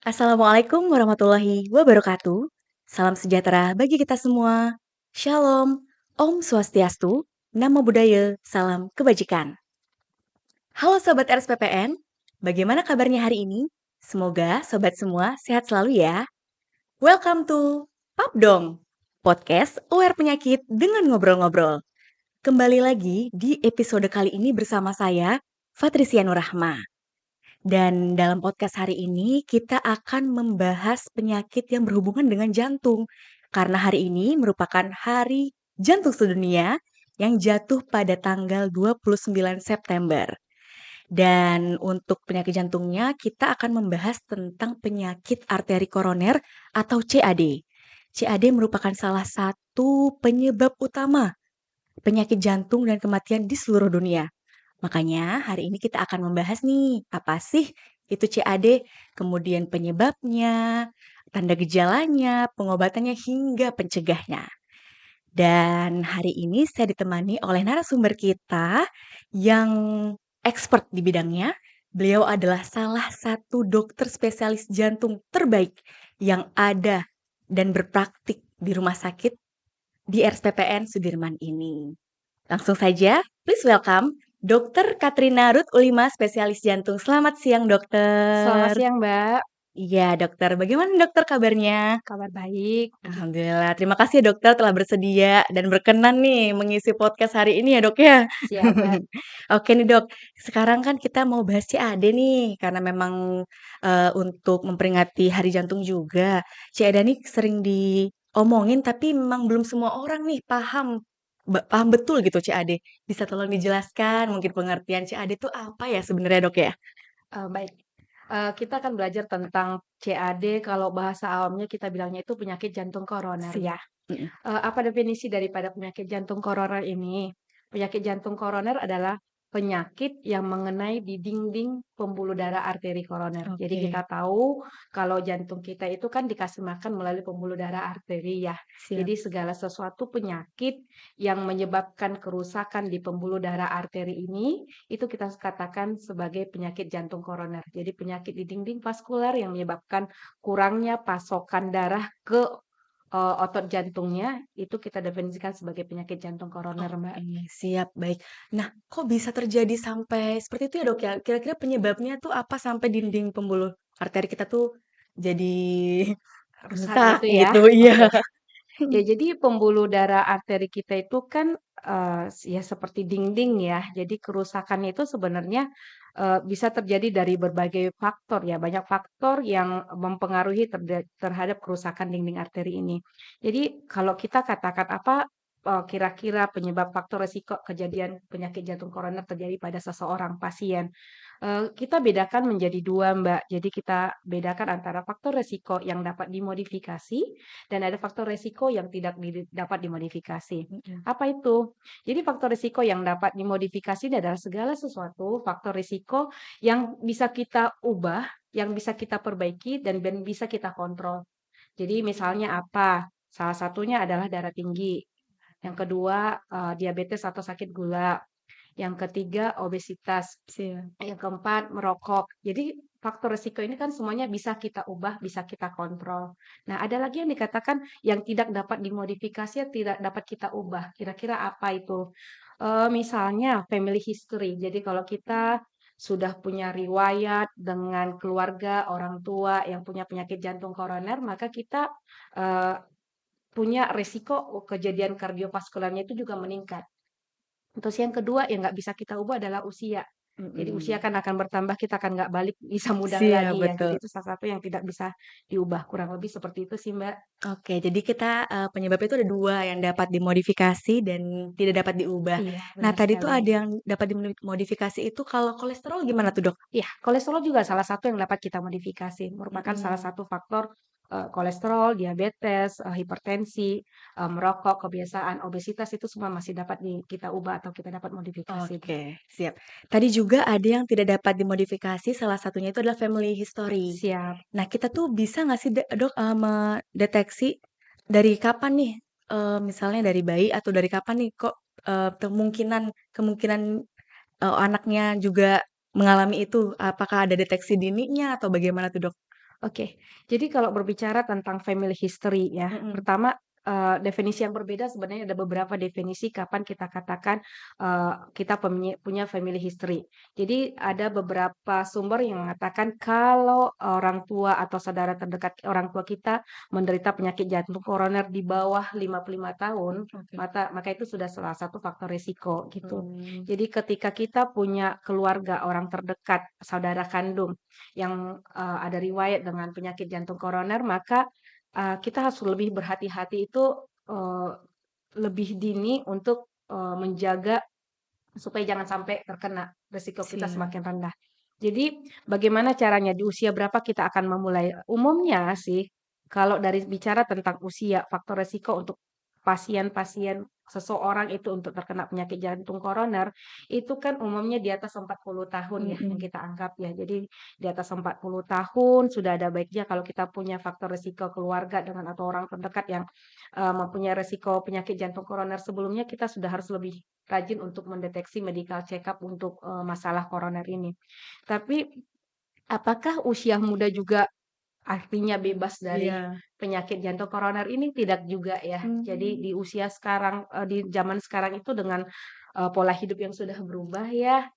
Assalamualaikum warahmatullahi wabarakatuh. Salam sejahtera bagi kita semua. Shalom, Om Swastiastu, Namo Buddhaya, salam kebajikan. Halo Sobat RSPPN, bagaimana kabarnya hari ini? Semoga Sobat semua sehat selalu ya. Welcome to Papdong, podcast aware penyakit dengan ngobrol-ngobrol. Kembali lagi di episode kali ini bersama saya, Patricia Nurrahma. Dan dalam podcast hari ini kita akan membahas penyakit yang berhubungan dengan jantung. Karena hari ini merupakan Hari Jantung Sedunia yang jatuh pada tanggal 29 September. Dan untuk penyakit jantungnya kita akan membahas tentang penyakit arteri koroner atau CAD. CAD merupakan salah satu penyebab utama penyakit jantung dan kematian di seluruh dunia. Makanya hari ini kita akan membahas nih, apa sih itu CAD, kemudian penyebabnya, tanda gejalanya, pengobatannya, hingga pencegahnya. Dan hari ini saya ditemani oleh narasumber kita yang expert di bidangnya. Beliau adalah salah satu dokter spesialis jantung terbaik yang ada dan berpraktik di rumah sakit di RSPPN Sudirman ini. Langsung saja, please welcome Dr. Katrina Ruth Ulima, spesialis jantung. Selamat siang, Selamat dokter. siang, Mbak. Iya, dokter. Bagaimana dokter kabarnya? Kabar baik, puji Alhamdulillah. Terima kasih ya dokter telah bersedia dan berkenan nih mengisi podcast hari ini ya dok ya. siap, Mbak. Oke nih dok, sekarang kan kita mau bahas CAD nih karena memang untuk memperingati Hari Jantung juga. CAD nih sering diomongin tapi memang belum semua orang nih paham paham betul gitu CAD. Bisa tolong dijelaskan mungkin pengertian CAD itu apa ya sebenarnya dok ya? Baik, kita akan belajar tentang CAD, kalau bahasa awamnya kita bilangnya itu penyakit jantung koroner ya. Siap. Mm-mm. Apa definisi daripada penyakit jantung koroner ini? Penyakit jantung koroner adalah penyakit yang mengenai di dinding pembuluh darah arteri koroner. Jadi Oke, kita tahu kalau jantung kita itu kan dikasih makan melalui pembuluh darah arteri ya. siap. Jadi segala sesuatu penyakit yang menyebabkan kerusakan di pembuluh darah arteri ini, itu kita katakan sebagai penyakit jantung koroner. Jadi penyakit di dinding vaskular yang menyebabkan kurangnya pasokan darah ke otot jantungnya, itu kita definisikan sebagai penyakit jantung koroner, Mbak. Oke, siap, baik. Nah, kok bisa terjadi sampai seperti itu ya, Dok, ya? Kira-kira penyebabnya tuh apa sampai dinding pembuluh arteri kita tuh jadi Rusak bengkak gitu ya? gitu? Iya. Oke. Ya, jadi pembuluh darah arteri kita itu kan, ya seperti dinding ya. Jadi kerusakannya itu sebenarnya, bisa terjadi dari berbagai faktor ya, banyak faktor yang mempengaruhi terhadap kerusakan dinding arteri ini. Jadi kalau kita katakan apa, kira-kira penyebab faktor resiko kejadian penyakit jantung koroner terjadi pada seseorang pasien. Kita bedakan menjadi 2, Mbak. Jadi kita bedakan antara faktor resiko yang dapat dimodifikasi dan ada faktor resiko yang tidak dapat dimodifikasi. Mhm. Apa itu? Jadi faktor resiko yang dapat dimodifikasi ini adalah segala sesuatu faktor resiko yang bisa kita ubah, yang bisa kita perbaiki dan bisa kita kontrol. Jadi misalnya apa? Salah satunya adalah darah tinggi, yang kedua, diabetes atau sakit gula, yang ketiga obesitas, Siap. yang keempat merokok. Jadi faktor resiko ini kan semuanya bisa kita ubah, bisa kita kontrol. Nah, ada lagi yang dikatakan yang tidak dapat dimodifikasi, yang tidak dapat kita ubah. Kira-kira apa itu? Misalnya family history. Jadi kalau kita sudah punya riwayat dengan keluarga, orang tua yang punya penyakit jantung koroner, maka kita eee, punya resiko kejadian kardiovaskularnya itu juga meningkat. Terus yang kedua yang nggak bisa kita ubah adalah usia. Jadi usia Mhm. kan akan bertambah, kita akan nggak balik bisa muda Siap, lagi ya. betul. Jadi itu salah satu yang tidak bisa diubah, kurang lebih seperti itu sih, Mbak. Oke, jadi kita, penyebabnya itu ada 2 yang dapat dimodifikasi dan tidak dapat diubah. Iya, Nah, benar tadi tuh sekali. ada yang dapat dimodifikasi itu kalau kolesterol gimana tuh, Dok? Iya, kolesterol juga salah satu yang dapat kita modifikasi, merupakan salah Mhm. satu faktor, kolesterol, diabetes, hipertensi, merokok, kebiasaan, obesitas itu semua masih dapat kita ubah atau kita dapat modifikasi, Mbak. Oke, siap. Tadi juga ada yang tidak dapat dimodifikasi, salah satunya itu adalah family history. Siap. Nah, kita tuh bisa nggak sih, Dok, mendeteksi dari kapan nih, misalnya dari bayi atau dari kapan nih kok, kemungkinan kemungkinan, anaknya juga mengalami itu? Apakah ada deteksi dininya atau bagaimana tuh, Dok? Oke, jadi kalau berbicara tentang family history ya, Mhm, pertama, definisi yang berbeda sebenarnya ada beberapa definisi kapan kita katakan, kita punya family history. Jadi ada beberapa sumber yang mengatakan kalau orang tua atau saudara terdekat orang tua kita menderita penyakit jantung koroner di bawah 55 tahun, oke. maka itu sudah salah satu faktor resiko gitu. Mmm, Jadi ketika kita punya keluarga, orang terdekat, saudara kandung yang, ada riwayat dengan penyakit jantung koroner, maka, kita harus lebih berhati-hati itu, eee, lebih dini untuk, menjaga supaya jangan sampai terkena, resiko kita siap. semakin rendah. Jadi bagaimana caranya, di usia berapa kita akan memulai? Umumnya sih, kalau dari bicara tentang usia, faktor resiko untuk pasien-pasien seseorang itu untuk terkena penyakit jantung koroner, itu kan umumnya di atas 40 tahun ya, yang Mhm. kita anggap ya. Jadi di atas 40 tahun sudah ada baiknya kalau kita punya faktor resiko keluarga dengan atau orang terdekat yang, mempunyai resiko penyakit jantung koroner sebelumnya, kita sudah harus lebih rajin untuk mendeteksi medical check up untuk, masalah koroner ini. Tapi, apakah usia muda juga artinya bebas dari Iya. penyakit jantung koroner ini? Tidak juga ya. Jadi Mmm, di usia sekarang, di zaman sekarang itu dengan, pola hidup yang sudah berubah ya,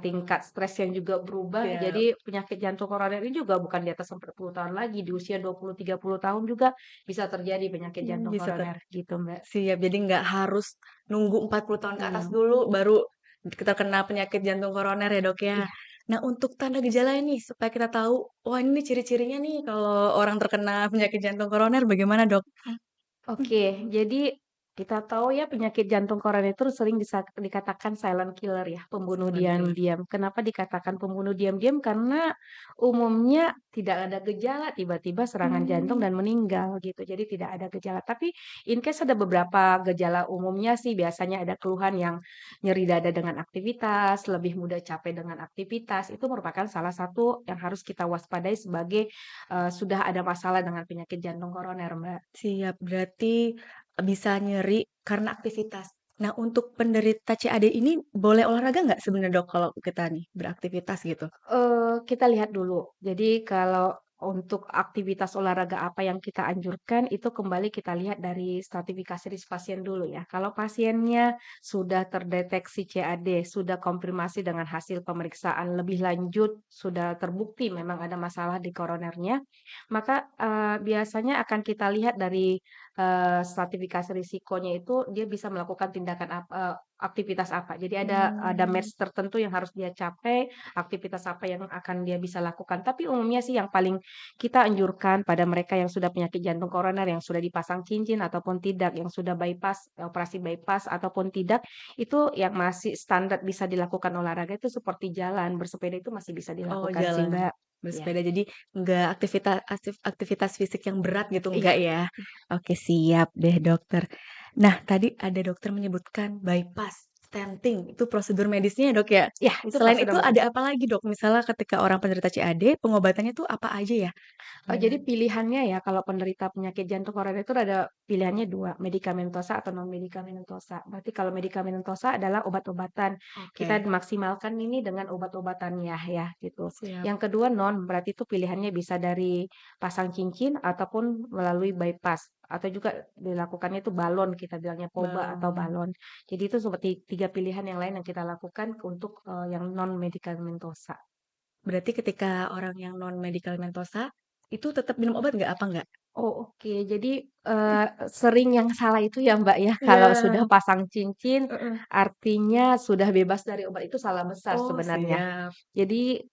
tingkat stres yang juga berubah, siap. jadi penyakit jantung koroner ini juga bukan di atas 40 tahun lagi, di usia 20, 30 tahun juga bisa terjadi penyakit jantung Bisa koroner gitu, Mbak. siap, jadi nggak harus nunggu 40 tahun ke atas Iya. dulu baru terkena penyakit jantung koroner ya, Dok, ya. Iya. Nah, untuk tanda gejala ini supaya kita tahu, wah ini nih ciri-cirinya nih kalau orang terkena penyakit jantung koroner bagaimana, Dok? Oke, jadi kita tahu ya penyakit jantung koroner itu sering dikatakan silent killer ya, pembunuh Silent killer. diam-diam. Kenapa dikatakan pembunuh diam-diam? Karena umumnya tidak ada gejala, tiba-tiba serangan jantung Mmm, dan meninggal gitu. Jadi tidak ada gejala. Tapi in case ada beberapa gejala umumnya sih biasanya ada keluhan yang nyeri dada dengan aktivitas, lebih mudah capek dengan aktivitas. Itu merupakan salah satu yang harus kita waspadai sebagai sudah ada masalah dengan penyakit jantung koroner, Mbak. siap, berarti bisa nyeri karena aktivitas. Nah, untuk penderita CAD ini boleh olahraga nggak sebenarnya, Dok, kalau kita nih beraktivitas gitu? Kita lihat dulu. Jadi kalau untuk aktivitas olahraga apa yang kita anjurkan, itu kembali kita lihat dari stratifikasi risk pasien dulu ya. Kalau pasiennya sudah terdeteksi CAD, sudah konfirmasi dengan hasil pemeriksaan lebih lanjut, sudah terbukti memang ada masalah di koronernya, maka, biasanya akan kita lihat dari, stratifikasi risikonya itu dia bisa melakukan tindakan aktivitas apa. Jadi ada Mmm, match tertentu yang harus dia capai, aktivitas apa yang akan dia bisa lakukan. Tapi umumnya sih yang paling kita anjurkan pada mereka yang sudah penyakit jantung koroner, yang sudah dipasang cincin ataupun tidak, yang sudah bypass, operasi bypass ataupun tidak, itu yang masih standar bisa dilakukan olahraga itu seperti jalan, bersepeda itu masih bisa oh dilakukan sih, jalan, Mbak. Iya. bersepeda jadi nggak aktivitas fisik yang berat gitu, Iya. enggak ya? Oke siap deh dokter. Nah tadi ada dokter menyebutkan bypass, stenting, itu prosedur medisnya ya, Dok, ya? Iya, itu Selain prosedur itu ada medis. apa lagi, Dok? Misalnya ketika orang penderita CAD, pengobatannya tuh apa aja ya? Oh, jadi Dengan pilihannya ya kalau penderita penyakit jantung koroner itu ada pilihannya 2, medikamentosa atau non medikamentosa. Berarti kalau medikamentosa adalah obat-obatan, kita oke, maksimalkan ini dengan obat-obatannya ya, gitu. siap, Yang kedua non, berarti itu pilihannya bisa dari pasang cincin ataupun melalui bypass, atau juga dilakukannya itu balon, kita bilangnya POBA atau balon. balon. Jadi itu seperti 3 pilihan yang lain yang kita lakukan untuk, yang non medikamentosa. Berarti ketika orang yang non medikamentosa, itu tetap minum obat nggak, apa nggak? Oh, oke. Jadi, sering yang salah itu ya, Mbak, ya, kalau sudah Iya, pasang cincin, heeh. artinya sudah bebas dari obat, itu salah besar Oh sebenarnya. siap, Jadi,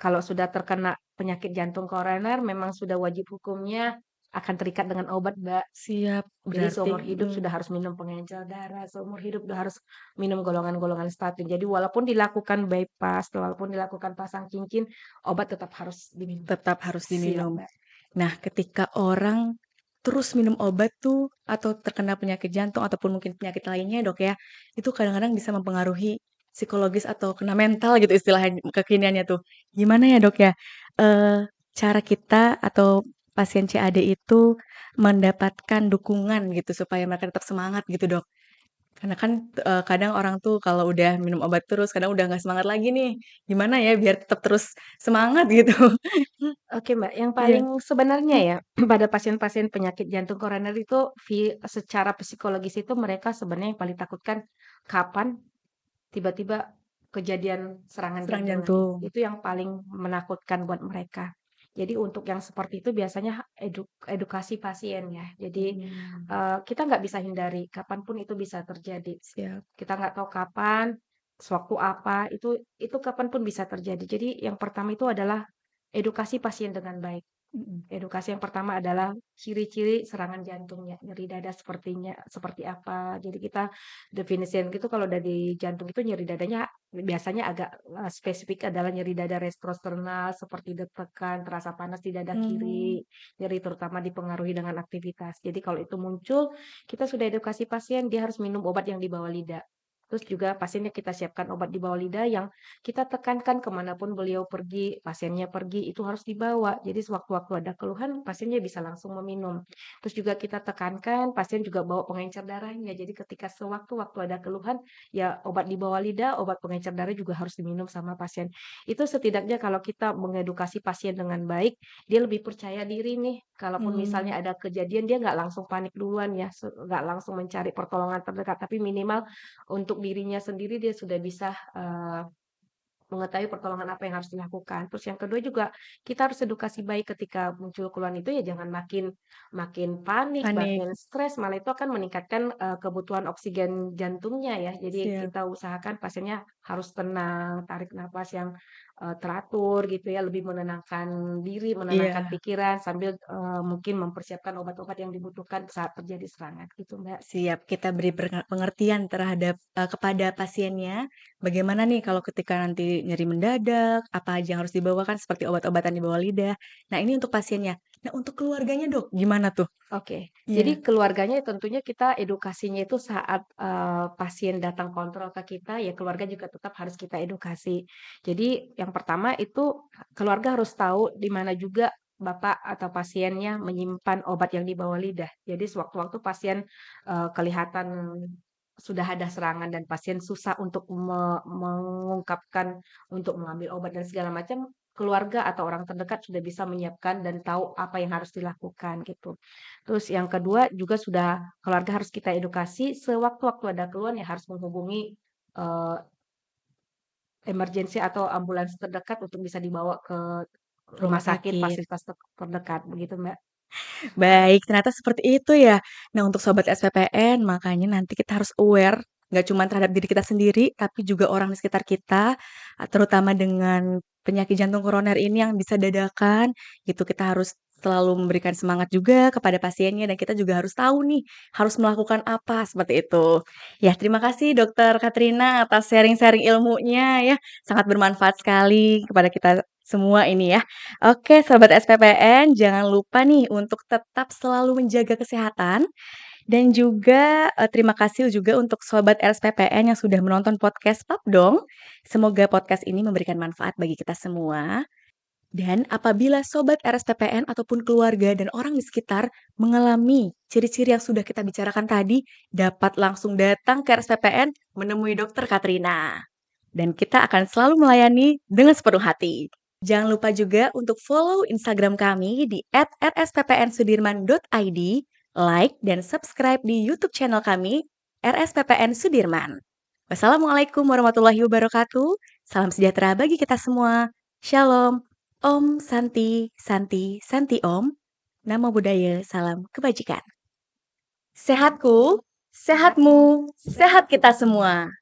kalau sudah terkena penyakit jantung koroner, memang sudah wajib hukumnya akan terikat dengan obat, Mbak. siap, Jadi berarti seumur hidup sudah harus minum pengencer darah, seumur hidup udah harus minum golongan-golongan statin. Jadi walaupun dilakukan bypass, walaupun dilakukan pasang cincin, obat tetap harus diminum. tetap harus Siap, diminum. Mbak. Nah, ketika orang terus minum obat tuh atau terkena penyakit jantung ataupun mungkin penyakit lainnya, Dok, ya, itu kadang-kadang bisa mempengaruhi psikologis atau kena mental gitu istilahnya kekiniannya tuh. Gimana ya, Dok, ya, cara kita atau pasien CAD itu mendapatkan dukungan gitu supaya mereka tetap semangat gitu, Dok? Karena kan, kadang orang tuh kalau udah minum obat terus, kadang udah nggak semangat lagi nih, gimana ya biar tetap terus semangat gitu? Oke, Mbak, yang Iya. paling sebenarnya ya, pada pasien-pasien penyakit jantung koroner itu secara psikologis itu mereka sebenarnya yang paling takutkan kapan tiba-tiba kejadian serangan Serang jantung lagi. jantung. Itu yang paling menakutkan buat mereka. Jadi untuk yang seperti itu biasanya edukasi pasien ya. Jadi, Mmm, kita nggak bisa hindari, kapan pun itu bisa terjadi. siap. Kita nggak tahu kapan, sewaktu apa, itu kapan pun bisa terjadi. Jadi yang pertama itu adalah edukasi pasien dengan baik. Mhm. Edukasi yang pertama adalah ciri-ciri serangan jantungnya, nyeri dada seperti apa. Jadi kita definisikan gitu kalau dari jantung itu nyeri dadanya biasanya agak, spesifik adalah nyeri dada retrosternal seperti deg-degan, terasa panas di dada Mmm, kiri, nyeri terutama dipengaruhi dengan aktivitas. Jadi kalau itu muncul, kita sudah edukasi pasien dia harus minum obat yang di bawah lidah. Terus juga pasiennya kita siapkan obat di bawah lidah yang kita tekankan kemanapun beliau pergi, pasiennya pergi, itu harus dibawa. Jadi sewaktu-waktu ada keluhan, pasiennya bisa langsung meminum. Terus juga kita tekankan, pasien juga bawa pengencer darahnya. Jadi ketika sewaktu-waktu ada keluhan, ya obat di bawah lidah, obat pengencer darah juga harus diminum sama pasien. Itu setidaknya kalau kita mengedukasi pasien dengan baik, dia lebih percaya diri nih. Kalaupun mmm, misalnya ada kejadian, dia nggak langsung panik duluan ya, nggak langsung mencari pertolongan terdekat, tapi minimal untuk dirinya sendiri dia sudah bisa, mengetahui pertolongan apa yang harus dilakukan. Terus yang kedua juga kita harus edukasi baik ketika muncul keluhan itu ya jangan makin makin panik, panik, makin stres, malah itu akan meningkatkan, kebutuhan oksigen jantungnya ya. Jadi siap. kita usahakan pasiennya harus tenang, tarik napas yang, teratur gitu ya, lebih menenangkan diri, menenangkan Iya. pikiran sambil, mungkin mempersiapkan obat-obat yang dibutuhkan saat terjadi serangan gitu, Mbak. Siap, kita beri pengertian terhadap kepada pasiennya, bagaimana nih kalau ketika nanti nyeri mendadak, apa aja yang harus dibawa kan seperti obat-obatan di bawah lidah. Nah, ini untuk pasiennya. Nah, untuk keluarganya, Dok, gimana tuh? Oke, jadi Iya, keluarganya tentunya kita edukasinya itu saat, pasien datang kontrol ke kita, ya keluarga juga tetap harus kita edukasi. Jadi yang pertama itu keluarga harus tahu di mana juga bapak atau pasiennya menyimpan obat yang di bawah lidah. Jadi sewaktu-waktu pasien, kelihatan sudah ada serangan dan pasien susah untuk mengungkapkan untuk mengambil obat dan segala macam, keluarga atau orang terdekat sudah bisa menyiapkan dan tahu apa yang harus dilakukan gitu. Terus yang kedua juga sudah keluarga harus kita edukasi sewaktu-waktu ada keluhan ya harus menghubungi, eee, emergensi atau ambulans terdekat untuk bisa dibawa ke rumah rumah sakit sakit. fasilitas terdekat begitu, Mbak. Baik, ternyata seperti itu ya. Nah, untuk sobat SPPN, makanya nanti kita harus aware, nggak cuma terhadap diri kita sendiri, tapi juga orang di sekitar kita, terutama dengan penyakit jantung koroner ini yang bisa dadakan, gitu. Kita harus selalu memberikan semangat juga kepada pasiennya dan kita juga harus tahu nih, harus melakukan apa, seperti itu. Ya, terima kasih Dokter Katrina atas sharing-sharing ilmunya ya, sangat bermanfaat sekali kepada kita semua ini ya. Oke, sobat SPPN, jangan lupa nih untuk tetap selalu menjaga kesehatan dan juga, terima kasih juga untuk sobat RSPPN yang sudah menonton podcast Pap Dong. Semoga podcast ini memberikan manfaat bagi kita semua. Dan apabila sobat RSPPN ataupun keluarga dan orang di sekitar mengalami ciri-ciri yang sudah kita bicarakan tadi, dapat langsung datang ke RSPPN menemui Dokter Katrina. Dan kita akan selalu melayani dengan sepenuh hati. Jangan lupa juga untuk follow Instagram kami di @rsppnsudirman.id, like dan subscribe di YouTube channel kami RSPPN Sudirman. Wassalamualaikum warahmatullahi wabarakatuh. Salam sejahtera bagi kita semua. Shalom. Om Santi Santi Santi Om. Namo Buddhaya, salam kebajikan. Sehatku, sehatmu, sehat kita semua.